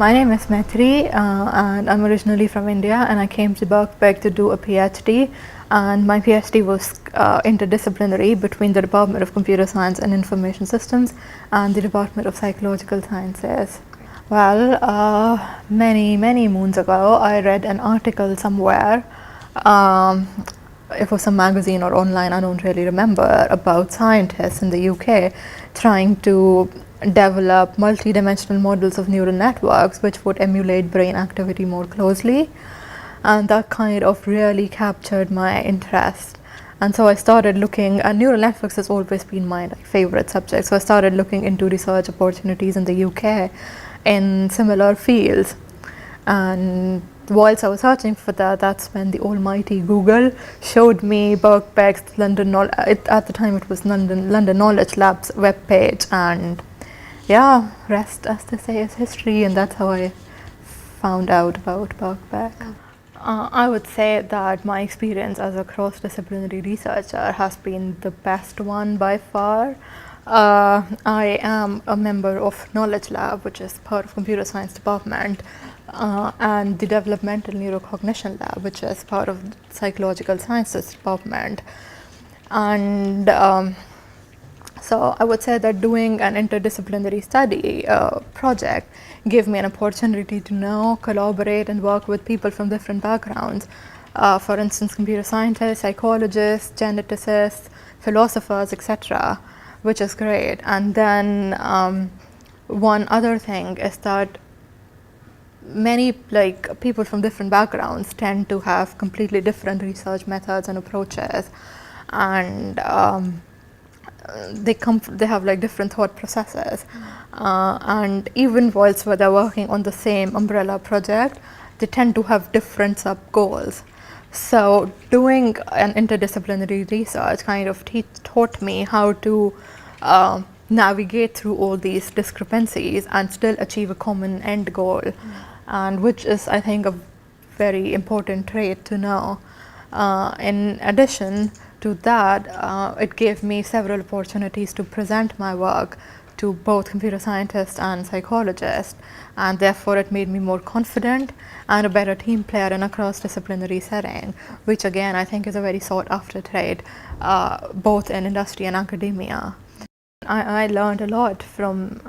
My name is Maitrei, and I'm originally from India, and I came to Birkbeck to do a PhD, and my PhD was interdisciplinary between the Department of Computer Science and Information Systems and the Department of Psychological Sciences. Well, many moons ago, I read an article somewhere. It was some magazine or online, I don't really remember, about scientists in the UK trying to develop multi-dimensional models of neural networks which would emulate brain activity more closely, and that kind of really captured my interest. And so I started looking, and neural networks has always been my favorite subject, so I started looking into research opportunities in the UK in similar fields. And whilst I was searching for that, that's when the almighty Google showed me Birkbeck's at the time it was London Knowledge Lab's webpage, and yeah, rest, as they say, is history, and that's how I found out about Birkbeck. I would say that my experience as a cross-disciplinary researcher has been the best one by far. I am a member of Knowledge Lab, which is part of Computer Science Department, and the Developmental Neurocognition Lab, which is part of the Psychological Sciences Department. And so I would say that doing an interdisciplinary study project gave me an opportunity to know, collaborate, and work with people from different backgrounds. For instance, computer scientists, psychologists, geneticists, philosophers, etc., which is great. And then one other thing is that many people from different backgrounds tend to have completely different research methods and approaches, and they have different thought processes, and even whilst they're working on the same umbrella project, they tend to have different sub goals. So doing an interdisciplinary research kind of taught me how to navigate through all these discrepancies and still achieve a common end goal, and which is, I think, a very important trait to know. In addition to that, it gave me several opportunities to present my work to both computer scientists and psychologists, and therefore it made me more confident and a better team player in a cross-disciplinary setting, which again I think is a very sought-after trait, both in industry and academia. I learned a lot from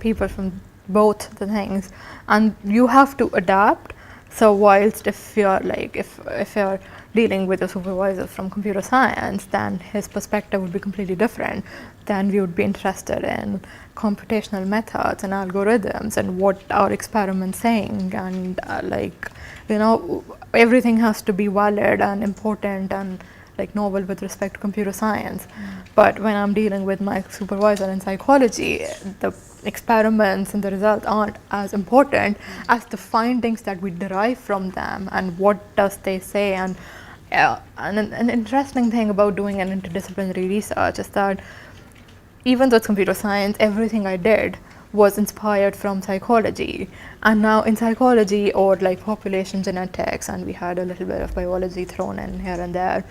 people from both the things, and you have to adapt. So whilst if you're if you're dealing with a supervisor from computer science, then his perspective would be completely different. Then we would be interested in computational methods and algorithms and what our experiments saying, and everything has to be valid and important and novel with respect to computer science. But when I'm dealing with my supervisor in psychology, the experiments and the results aren't as important as the findings that we derive from them and what does they say. And an interesting thing about doing an interdisciplinary research is that even though it's computer science, everything I did was inspired from psychology. And now in psychology, or population genetics, and we had a little bit of biology thrown in here and there,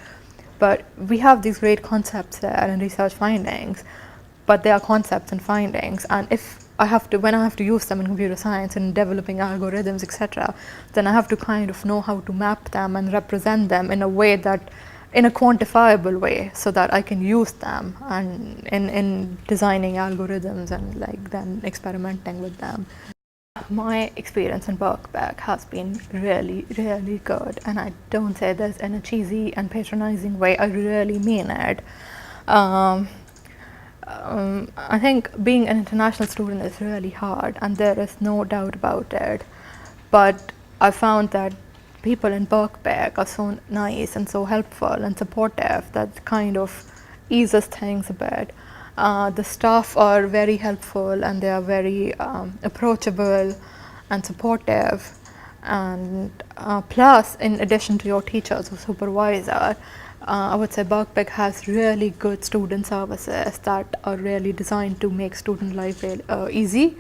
but we have these great concepts there and research findings, but they are concepts and findings, and when I have to use them in computer science and developing algorithms, etc., then I have to kind of know how to map them and represent them in a way that, in a quantifiable way, so that I can use them and in designing algorithms and then experimenting with them. My experience in Birkbeck has been really, really good, and I don't say this in a cheesy and patronizing way, I really mean it. I think being an international student is really hard, and there is no doubt about it. But I found that people in Birkbeck are so nice and so helpful and supportive that kind of eases things a bit. The staff are very helpful, and they are very approachable and supportive. And plus, in addition to your teachers or supervisor, I would say Birkbeck has really good student services that are really designed to make student life easy